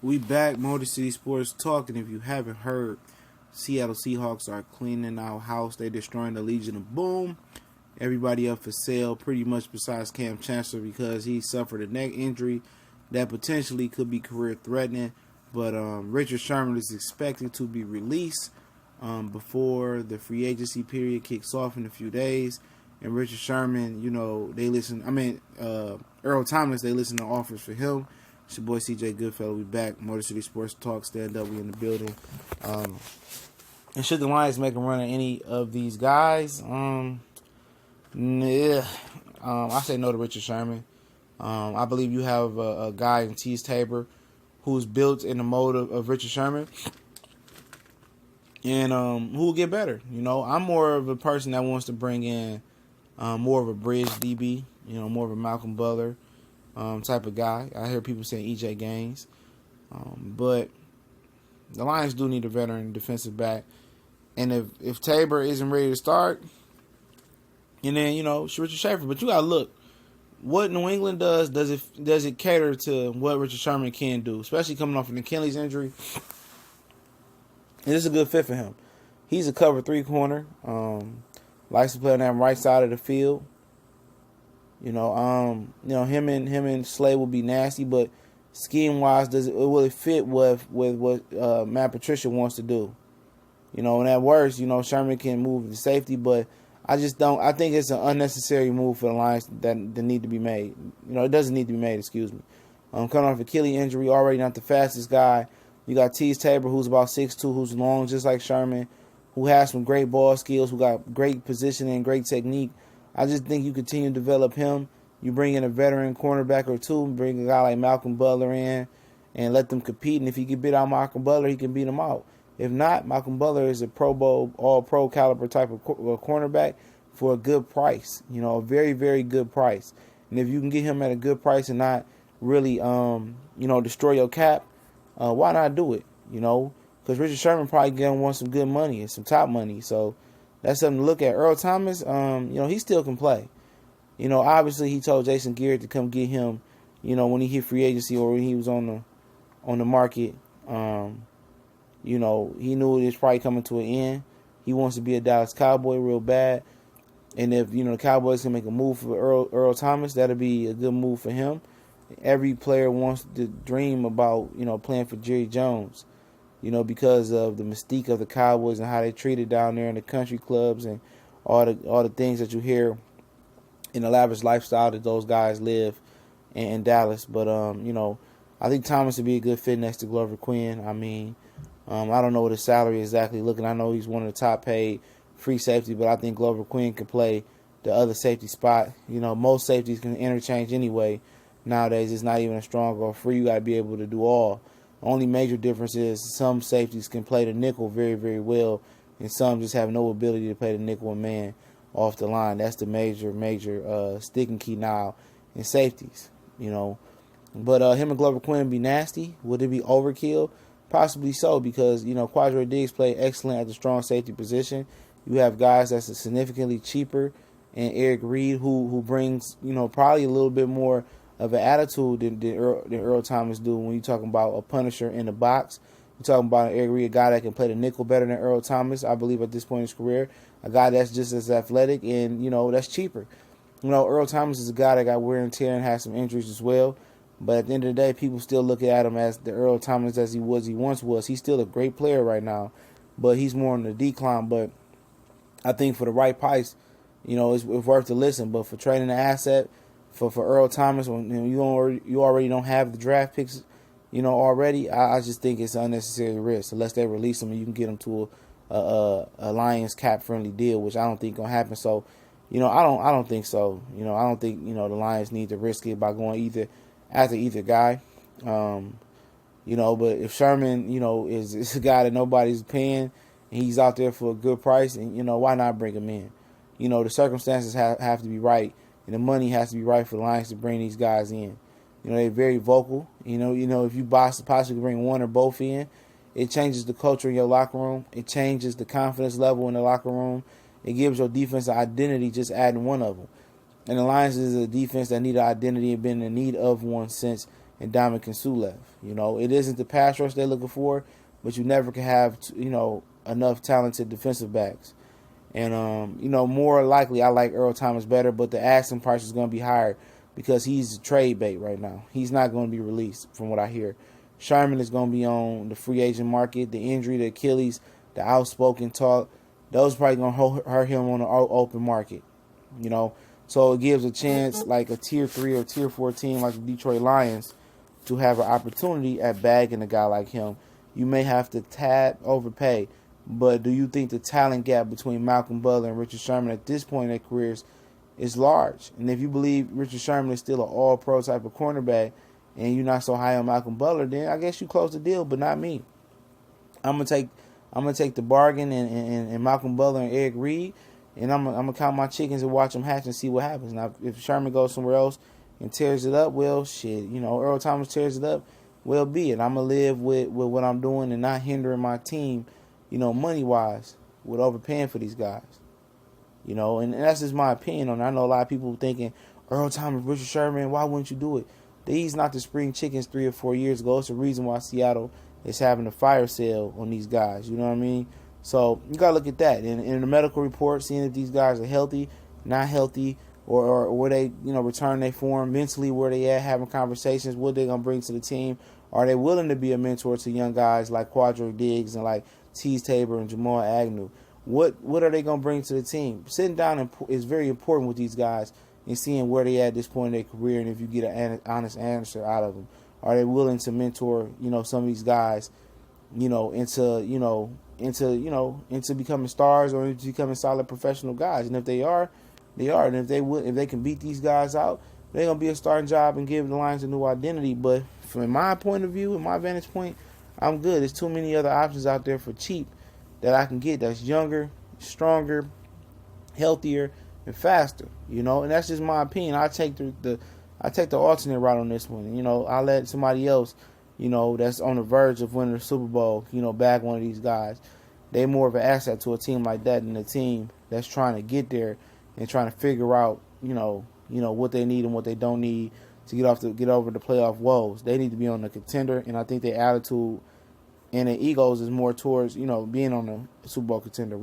We back, Motor City Sports Talk, and if you haven't heard, Seattle Seahawks are cleaning out house. They destroying the Legion of Boom. Everybody up for sale, pretty much besides Cam Chancellor, because he suffered a neck injury that potentially could be career-threatening. But Richard Sherman is expected to be released before the free agency period kicks off in a few days. And Richard Sherman, Earl Thomas, they listen to offers for him. It's your boy CJ Goodfellow. We back. Motor City Sports Talk. Stand up. We in the building. And should the Lions make a run at any of these guys? I say no to Richard Sherman. I believe you have a guy in Tease Tabor who's built in the mold of Richard Sherman. And who will get better. I'm more of a person that wants to bring in more of a bridge DB. More of a Malcolm Butler type of guy. I hear people saying EJ Gaines. But the Lions do need a veteran defensive back. And if Tabor isn't ready to start, and then, it's Richard Schaefer. But you got to look. What New England does it cater to what Richard Sherman can do, especially coming off an Achilles injury. And this is a good fit for him. He's a cover 3 corner. Likes to play on that right side of the field. Him and Slay will be nasty, but scheme wise, will it fit with what Matt Patricia wants to do? And at worst, Sherman can move to safety, but I just don't. I think it's an unnecessary move for the Lions that need to be made. It doesn't need to be made. Excuse me. Coming off Achilles injury, already not the fastest guy. You got Tease Tabor, who's about 6'2", who's long, just like Sherman, who has some great ball skills, who got great positioning, great technique. I just think you continue to develop him. You bring in a veteran cornerback or two, bring a guy like Malcolm Butler in, and let them compete. And if he can beat out Malcolm Butler, he can beat him out. If not, Malcolm Butler is a Pro Bowl, all-pro caliber type of cornerback for a good price. A very, very good price. And if you can get him at a good price and not really, destroy your cap, why not do it? Because Richard Sherman probably going to want some good money and some top money. So that's something to look at. Earl Thomas, he still can play. Obviously he told Jason Garrett to come get him, when he hit free agency or when he was on the market. He knew it was probably coming to an end. He wants to be a Dallas Cowboy real bad. And if, the Cowboys can make a move for Earl Thomas, that'll be a good move for him. Every player wants to dream about, playing for Jerry Jones, because of the mystique of the Cowboys and how they treated down there in the country clubs and all the things that you hear in the lavish lifestyle that those guys live in Dallas. But, I think Thomas would be a good fit next to Glover Quinn. I don't know what his salary is exactly looking. I know he's one of the top paid free safety, but I think Glover Quinn can play the other safety spot. Most safeties can interchange anyway. Nowadays, it's not even a strong or free. You got to be able to do all. The only major difference is some safeties can play the nickel very, very well, and some just have no ability to play the nickel and man off the line. That's the major sticking key now in safeties. But him and Glover Quinn be nasty. Would it be overkill? Possibly so, because Quadre Diggs play excellent at the strong safety position. You have guys that's significantly cheaper, and Eric Reed who brings probably a little bit more of an attitude than Earl Thomas do. When you're talking about a punisher in the box, you're talking about an Eric Reed, a guy that can play the nickel better than Earl Thomas, I believe, at this point in his career. A guy that's just as athletic and that's cheaper. Earl Thomas is a guy that got wear and tear and has some injuries as well. But at the end of the day, people still look at him as the Earl Thomas as he once was. He's still a great player right now, but he's more on the decline. But I think for the right price, it's worth to listen. But for trading an asset for Earl Thomas, when you already don't have the draft picks, already, I just think it's an unnecessary risk. Unless they release him and you can get him to a Lions cap friendly deal, which I don't think gonna happen. So, I don't think so. I don't think the Lions need to risk it by going after either guy. But if Sherman, is a guy that nobody's paying and he's out there for a good price, and why not bring him in? The circumstances have to be right, and the money has to be right for the Lions to bring these guys in. They're very vocal. If you possibly bring one or both in, it changes the culture in your locker room. It changes the confidence level in the locker room. It gives your defense an identity just adding one of them. And the Lions is a defense that need an identity and been in need of one since and Dominican Sulev. You know, it isn't the pass rush they're looking for, but you never can have, enough talented defensive backs. And, more likely I like Earl Thomas better, but the asking price is going to be higher because he's a trade bait right now. He's not going to be released from what I hear. Sherman is going to be on the free agent market. The injury to Achilles, the outspoken talk, those probably going to hurt him on the open market. So it gives a chance like a tier 3 or tier 4 team like the Detroit Lions to have an opportunity at bagging a guy like him. You may have to overpay. But do you think the talent gap between Malcolm Butler and Richard Sherman at this point in their careers is large? And if you believe Richard Sherman is still an all-pro type of cornerback and you're not so high on Malcolm Butler, then I guess you close the deal, but not me. I'm gonna take the bargain and Malcolm Butler and Eric Reed, and I'm gonna count my chickens and watch them hatch and see what happens. Now, if Sherman goes somewhere else and tears it up, well, shit, Earl Thomas tears it up, well, be it. I'm gonna live with what I'm doing and not hindering my team, money-wise, with overpaying for these guys. And that's just my opinion on it. I know a lot of people thinking, Earl Thomas, Richard Sherman, why wouldn't you do it? These not the spring chickens 3 or 4 years ago. It's the reason why Seattle is having a fire sale on these guys. You know what I mean? So you got to look at that. And in the medical report, seeing if these guys are healthy, not healthy, or where they, return their form, mentally where they at, having conversations, what they going to bring to the team. Are they willing to be a mentor to young guys like Quadro Diggs and like Tease Tabor and Jamal Agnew? What are they going to bring to the team? Sitting down is very important with these guys and seeing where they at this point in their career, and if you get an honest answer out of them. Are they willing to mentor, some of these guys, into becoming stars or into becoming solid professional guys? And if they are, they are. And if they can beat these guys out, they're gonna be a starting job and give the Lions a new identity. But from my point of view, and my vantage point, I'm good. There's too many other options out there for cheap that I can get that's younger, stronger, healthier, and faster. And that's just my opinion. I take the alternate route on this one. I'll let somebody else, that's on the verge of winning the Super Bowl, bag one of these guys. They're more of an asset to a team like that than a team that's trying to get there and trying to figure out, what they need and what they don't need to get over the playoff woes. They need to be on the contender, and I think their attitude and their egos is more towards, being on the Super Bowl contender.